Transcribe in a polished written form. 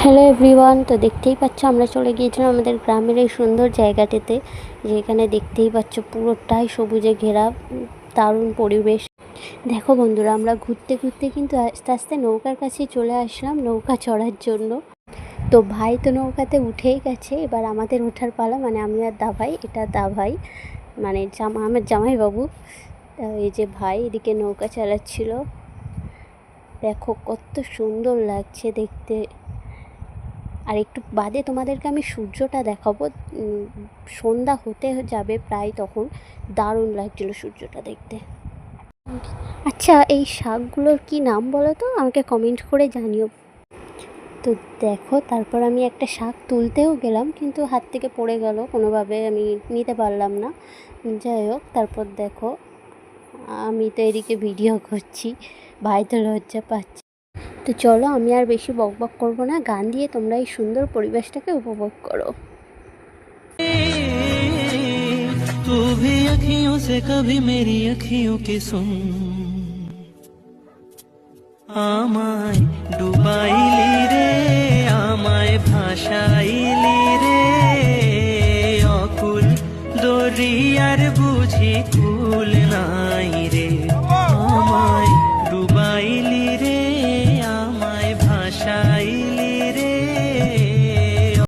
Hello everyone, তো দেখতেই পাচ্ছ আমরা চলে গিয়েছিলাম আমাদের গ্রামের এই সুন্দর জায়গাটিতে, যেখানে দেখতেই পাচ্ছ পুরোটাই সবুজে ঘেরা, দারুণ পরিবেশ। দেখো বন্ধুরা, আমরা ঘুরতে ঘুরতে কিন্তু আস্তে আস্তে নৌকার কাছে চলে আসলাম নৌকা চড়ার জন্য। তো ভাই তো নৌকাতে উঠেই গেছে, এবার আমাদের ওঠার পালা। মানে আমি আর দাভাই, এটা দাভাই মানে আমার জামাইবাবু। এই যে ভাই এদিকে নৌকা চালাচ্ছিল। দেখো কত সুন্দর লাগছে দেখতে। আর একটু বাদে তোমাদেরকে আমি সূর্যটা দেখাবো। সন্ধ্যা হতে যাবে প্রায়, তখন দারুণ লাগছিল সূর্যটা দেখতে। আচ্ছা, এই শাকগুলোর কি নাম বলো তো, আমাকে কমেন্ট করে জানিও। তো দেখো, তারপর আমি একটা শাক তুলতেও গেলাম, কিন্তু হাত থেকে পড়ে গেল, কোনোভাবে আমি নিতে পারলাম না। যাই হোক, তারপর দেখো আমি তো এদিকে ভিডিও করছি, ভাই তো লজ্জা পাচ্ছে। তো চলো, আমি আর বেশি বকবক করবো না, গান দিয়ে তোমরা এই সুন্দর পরিবেশটাকে উপভোগ করো। तू भी अखियों से कभी मेरी अखियों की सुन, আমায় ডুবাইলি রে, আমায় ভাষা